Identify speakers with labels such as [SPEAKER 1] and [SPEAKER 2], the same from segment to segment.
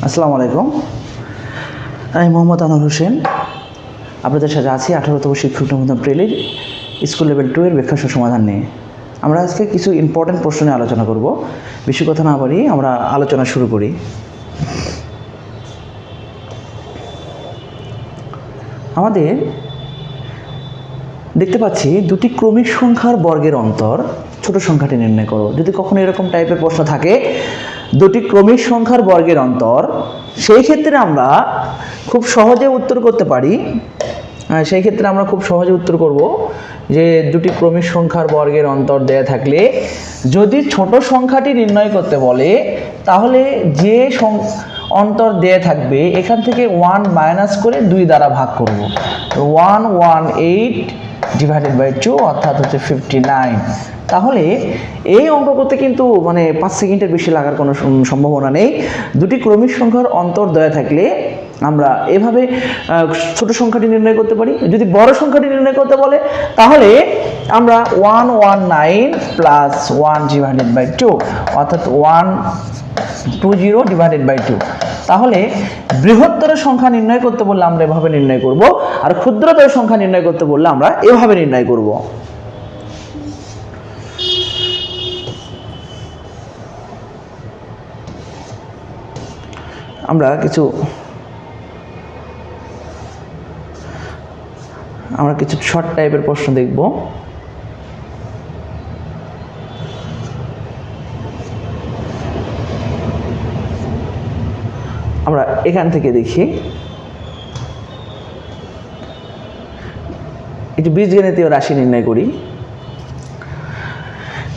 [SPEAKER 1] আসসালামু আলাইকুম। আমি মোহাম্মদ আনোয়ার হোসেন, আপনাদের সাথে আছি 18তম শিক্ষক নিবন্ধন প্রেলির স্কুল লেভেল 2 এর ব্যাখ্যা সমাধান নিয়ে। আমরা আজকে কিছু ইম্পর্টেন্ট প্রশ্ন নিয়ে আলোচনা করব। বেশি কথা না বাড়িয়ে আমরা আলোচনা শুরু করি। আমাদের দেখতে পাচ্ছি দুটি ক্রমিক সংখ্যার বর্গের অন্তর, ছোট সংখ্যাটি নির্ণয় করো। যদি কখনো এরকম টাইপের প্রশ্ন থাকে, দুটি ক্রমিক সংখ্যার বর্গের অন্তর, সেই ক্ষেত্রে আমরা খুব সহজে উত্তর করতে পারি। উত্তর করব যে দুটি ক্রমিক সংখ্যার বর্গের অন্তর দেয়া থাকলে যদি ছোট সংখ্যাটি নির্ণয় করতে বলে, তাহলে যে অন্তর দেয়া থাকবে এখান থেকে 1 মাইনাস করে 2 দ্বারা ভাগ করব। 118 ডিভাইডেড বাই 2 অর্থাৎ হচ্ছে 59। তাহলে এই অঙ্ক করতে কিন্তু 5 সেকেন্ডের বেশি লাগার কোনো সম্ভাবনা নেই। দুটি ক্রমিক সংখ্যার অন্তর দেয়া থাকলে আমরা এভাবে ছোট সংখ্যাটি নির্ণয় করতে পারি। যদি বড় সংখ্যাটি নির্ণয় করতে বলে, তাহলে আমরা 119 প্লাস 1 ডিভাইডেড বাই 2 অর্থাৎ 120 ডিভাইডেড বাই 2। তাহলে বৃহত্তর সংখ্যা নির্ণয় করতে বললে আমরা এভাবে নির্ণয় করব, আর ক্ষুদ্রতর সংখ্যা নির্ণয় করতে বললে আমরা এভাবে নির্ণয় করব। আমরা কিছু শর্ট টাইপের প্রশ্ন দেখব। আমরা এখান থেকে দেখি, একটু বীজগণিতীয় রাশি নির্ণয় করি।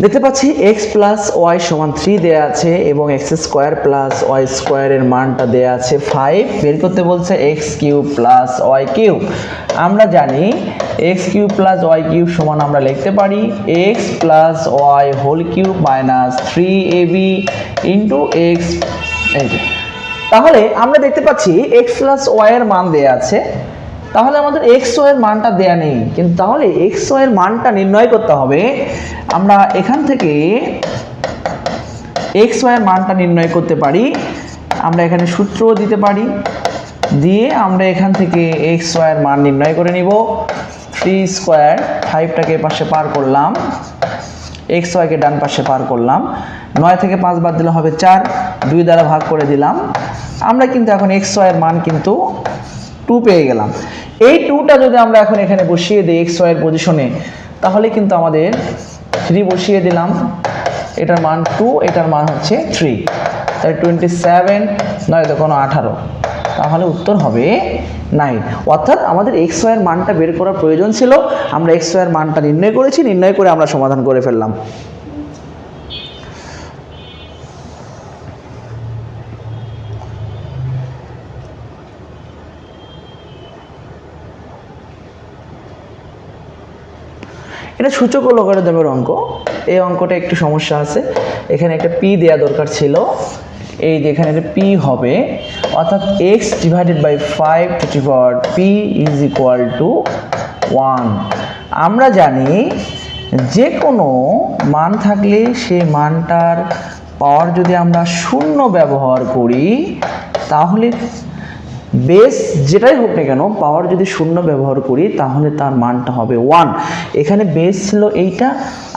[SPEAKER 1] দেখতে পাচ্ছি x প্লাস ওয়াই সমান 3 দেয়া আছে এবং x স্কোয়ার প্লাস ওয়াই স্কোয়ারের মানটা দেয়া আছে 5। বের করতে বলছে x cube plus Y cube. আমরা জানি x cube plus Y cube সমান আমরা লিখতে পারি x plus Y whole cube minus 3ab into x। তাহলে আমরা দেখতে পাচ্ছি x প্লাস ওয়াই এর মান দেয়া আছে, তাহলে আমাদের x o এর মানটা দেয়া নেই, কিন্তু তাহলে x o এর মানটা নির্ণয় করতে হবে। আমরা এখান থেকে x o এর মানটা নির্ণয় করতে পারি। আমরা এখানে সূত্রও দিতে পারি, দিয়ে আমরা এখান থেকে x o এর মান নির্ণয় করে নিব। 3 স্কোয়ার, 5টাকে পাশে পার করলাম, x o কে ডান পাশে পার করলাম, 9 থেকে 5 বাদ দিলে হবে 4, 2 দ্বারা ভাগ করে দিলাম। আমরা কিন্তু এখন x o এর মান কিন্তু 2 পেয়ে গেলাম। এই 2টা যদি আমরা এখন এখানে বসিয়ে দিই x o এর পজিশনে, তাহলে কিন্তু আমাদের 3 বসিয়ে দিলাম, এটার মান 2, এটার মান হচ্ছে 3, তাই 27, 9 কোনো 18, তাহলে উত্তর হবে 9। অর্থাৎ আমাদের x o এর মানটা বের করার প্রয়োজন ছিল, আমরা x o এর মানটা নির্ণয় করেছি, নির্ণয় করে আমরা সমাধান করে ফেললাম। এটা সূচক ও লগারিদমের অঙ্ক। এই অঙ্কটা একটু সমস্যা আছে, এখানে একটা p দেয়া দরকার ছিল, এই যে এখানে একটা p হবে, অর্থাৎ x divided by 5 to the power p is equal to 1। আমরা জানি যে কোনো মান থাকলে সেই মানটার পাওয়ার যদি আমরা 0 ব্যবহার করি, তাহলে বেস যেটাই হোক না কেন পাওয়ার যদি 0 ব্যবহার করি তাহলে তার মানটা হবে 1। এখানে বেস ছিল এইটা,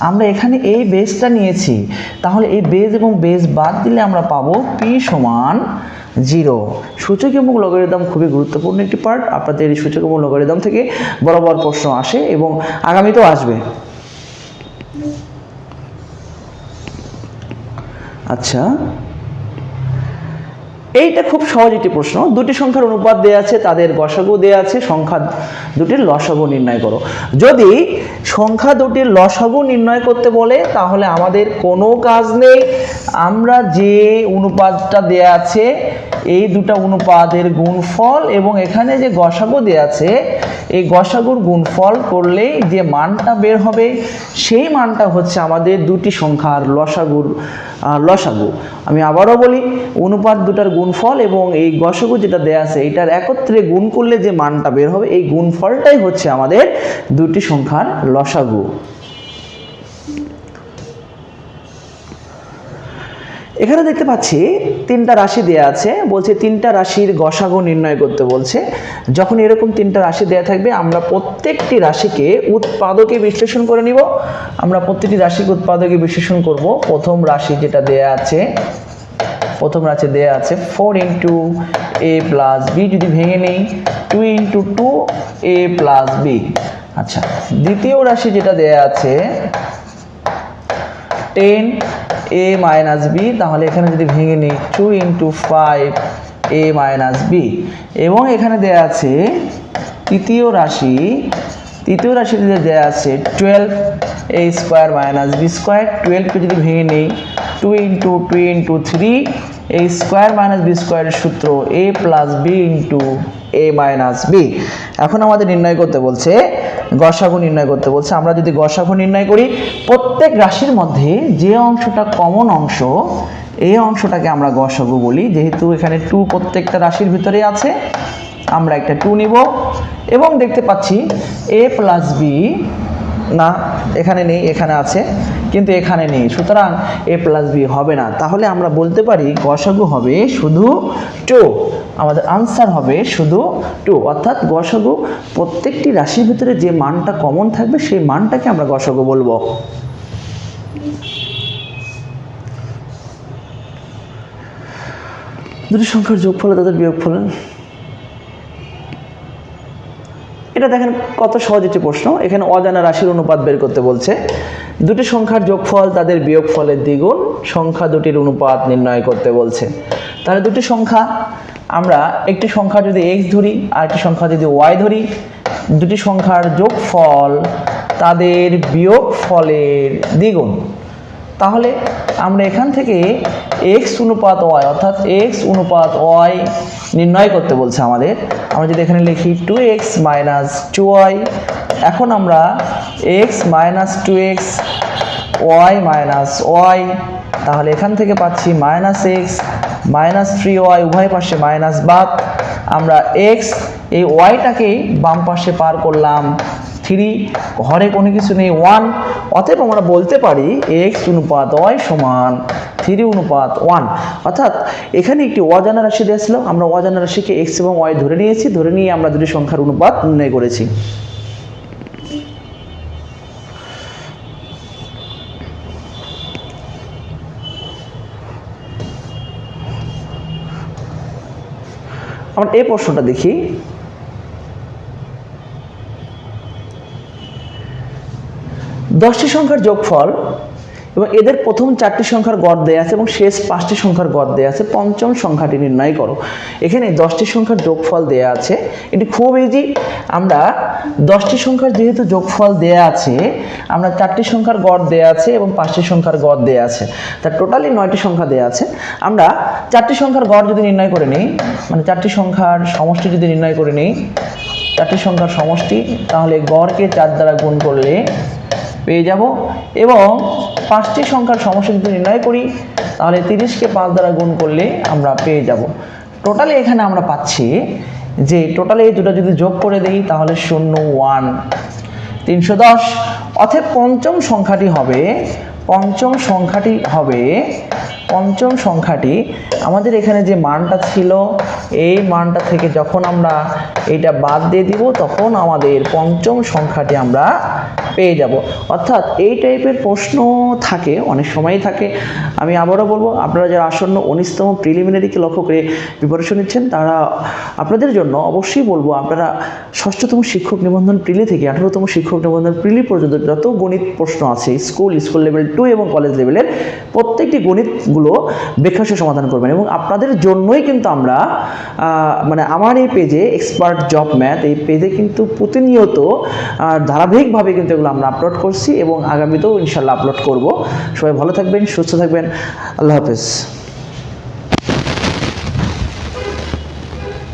[SPEAKER 1] আমরা এখানে এই বেসটা নিয়েছি, তাহলে এই বেস এবং বেস বাদ দিলে আমরা পাবো p সমান 0। সূচক এবং লগারিদম খুবই গুরুত্বপূর্ণ একটি পার্ট। আপনাদের এই সূচক এবং লগারিদম থেকে বরাবর প্রশ্ন আসে এবং আগামীতেও আসবে। আচ্ছা, এইটা খুব সহজ একটি প্রশ্ন। দুটি সংখ্যার অনুপাত দেয়া আছে, তাদের গসাগু দেয়া আছে, সংখ্যা দুটির লসাগু নির্ণয় করো। যদি সংখ্যা দুটির লসাগু নির্ণয় করতে বলে, তাহলে আমাদের কোনো কাজ নেই, আমরা যে অনুপাতটা দেয়া আছে এই দুটো অনুপাতের গুণফল এবং এখানে যে গসাগু দেয়া আছে এই গসাগুর গুণফল করলেই যে মানটা বের হবে সেই মানটা হচ্ছে আমাদের দুটি সংখ্যার লসাগু। আমি আবারও বলি, অনুপাত দুটার গুণফল এবং এই গসাগু যেটা দেয়া আছে এটার একত্রে গুণ করলে যে মানটা বের হবে এই গুণফলটাই হচ্ছে আমাদের দুটি সংখ্যার লসাগু। এখানে দেখতে পাচ্ছি তিনটা রাশি দেয়া আছে, বলছে তিনটা রাশির গসাগু নির্ণয় করতে বলছে। যখন এরকম তিনটা রাশি দেয়া থাকবে আমরা প্রত্যেকটি রাশিকে উৎপাদকে বিশ্লেষণ করে নিব। আমরা প্রত্যেকটি রাশিকে উৎপাদকে বিশ্লেষণ করব। প্রথম রাশি যেটা দেয়া আছে, প্রথম রাশি দেয়া আছে 4 ইন্টু এ প্লাস বি, যদি ভেঙে নেই 2 ইন্টু 2 এ প্লাস বি। আচ্ছা, দ্বিতীয় রাশি যেটা দেয়া আছে 10 এ মাইনাস বি, তাহলে এখানে যদি ভেঙে নিই 2 ইন্টু 5 এ মাইনাস বি। এবং এখানে দেয়া আছে তৃতীয় রাশিতে দেয়া আছে 12 এ স্কোয়ার মাইনাস বি স্কোয়ার। 12কে যদি ভেঙে নেই 2 ইন্টু 3 এ স্কোয়ার মাইনাস বি স্কোয়ারের সূত্র এ প্লাস বি ইন্টু এ মাইনাস বি। এখন আমাদের নির্ণয় করতে বলছে, গসাগু নির্ণয় করতে বলছে। আমরা যদি গসাগু নির্ণয় করি, প্রত্যেক রাশির মধ্যে যে অংশটা কমন অংশ, এই অংশটাকে আমরা গসাগু বলি। যেহেতু এখানে 2 প্রত্যেকটা রাশির ভিতরে আছে, আমরা একটা 2 নিব। এবং দেখতে পাচ্ছি এ প্লাস বি, না এখানে নেই, এখানে আছে কিন্তু এখানে নেই, সুতরাং এ প্লাস বি হবে না। তাহলে আমরা বলতে পারি গসাগু হবে শুধু 2। আমাদের আনসার হবে শুধু 2, অর্থাৎ গসাগু প্রত্যেকটি রাশির ভিতরে যে মানটা কমন থাকবে সেই মানটাকে আমরা গসাগু বলবো। দুটি সংখ্যার যোগফল তাদের বিয়োগফল, এটা দেখেন কত সহজ একটি প্রশ্ন। এখানে অজানা রাশির অনুপাত বের করতে বলছে। দুটি সংখ্যার যোগফল তাদের বিয়োগফলের দ্বিগুণ, সংখ্যা দুটির অনুপাত নির্ণয় করতে বলছে। তাহলে দুটি সংখ্যা, আমরা একটি সংখ্যা যদি x ধরি আর একটি সংখ্যা যদি y ধরি, দুটি সংখ্যার যোগফল তাদের বিয়োগফলের দ্বিগুণ। তাহলে আমরা এখান থেকে x অনুপাত y, অর্থাৎ x অনুপাত y নির্ণয় করতে বলছে আমাদের। আমরা যদি এখানে লিখি 2x মাইনাস 2y, এখন আমরা x minus 2x y minus y, তাহলে এখান থেকে পাচ্ছি মাইনাস x মাইনাস 3y, উভয় পাশে মাইনাস বাদ। আমরা x এই ওয়াইটাকে বাম পাশে পার করলাম 3, ঘরে কোনো কিছু নেই 1, অতএব আমরা বলতে পারি x অনুপাত y সমান 3 অনুপাত 1। অর্থাৎ এখানে একটি অজানা রাশি দিয়েছিল, আমরা অজানা রাশিকে x এবং y ধরে নিয়েছি, ধরে নিয়ে আমরা দুটি সংখ্যার অনুপাত নির্ণয় করেছি। আমরা এই প্রশ্নটা দেখি। দশটি সংখ্যার যোগফল এবং এদের প্রথম 4টি সংখ্যার গড় দেয়া আছে এবং শেষ 5টি সংখ্যার গড় দেয়া আছে, পঞ্চম সংখ্যাটি নির্ণয় করো। এখানে 10টি সংখ্যার যোগফল দেয়া আছে, এটি খুব ইজি। আমরা 10টি সংখ্যার যেহেতু যোগফল দেয়া আছে, আমরা 4টি সংখ্যার গড় দেয়া আছে এবং 5টি সংখ্যার গড় দেয়া আছে, তার টোটালি 9টি সংখ্যা দেয়া আছে। আমরা 4টি সংখ্যার গড় যদি নির্ণয় করে নিই, মানে 4টি সংখ্যার সমষ্টি যদি নির্ণয় করে নিই, 4টি সংখ্যার সমষ্টি, তাহলে গড়কে 4 দ্বারা গুণ করলে পেয়ে যাব। এবং 5টি সংখ্যার সমষ্টি যদি নির্ণয় করি, তাহলে 30কে 5 দ্বারা গুণ করলে আমরা পেয়ে যাব। টোটালি এখানে আমরা পাচ্ছি যে টোটালি এই দুটো যদি যোগ করে দেই, তাহলে 0 1 310। অতএব পঞ্চম সংখ্যাটি আমাদের এখানে যে মানটা ছিল, এই মানটা থেকে যখন আমরা এটা বাদ দিয়ে দিব, তখন আমাদের পঞ্চম সংখ্যাটি আমরা পেয়ে যাব। অর্থাৎ এই টাইপের প্রশ্ন থাকে, অনেক সময়ই থাকে। আমি আবারও বলবো, আপনারা যারা আসন্ন 19তম প্রিলিমিনারিকে লক্ষ্য করে প্রিপারেশন নিচ্ছেন, তারা আপনাদের জন্য অবশ্যই বলবো, আপনারা 6ষ্ঠতম শিক্ষক নিবন্ধন প্রিলি থেকে 18তম শিক্ষক নিবন্ধন প্রিলি পর্যন্ত যত গণিত প্রশ্ন আছে, স্কুল লেভেল 2 এবং কলেজ লেভেলের প্রত্যেকটি গণিতগুলো ব্যাখ্যাসহ সমাধান করবেন। এবং আপনাদের জন্যই কিন্তু আমরা মানে আমার এই পেজে এক্সপার্ট জব ম্যাথ, এই পেজে কিন্তু প্রতিনিয়ত ধারাবাহিকভাবে কিন্তু এগুলো আমরা আপলোড করছি এবং আগামীতেও ইনশাল্লাহ আপলোড করব। সবাই ভালো থাকবেন, সুস্থ থাকবেন, আল্লাহ হাফেজ।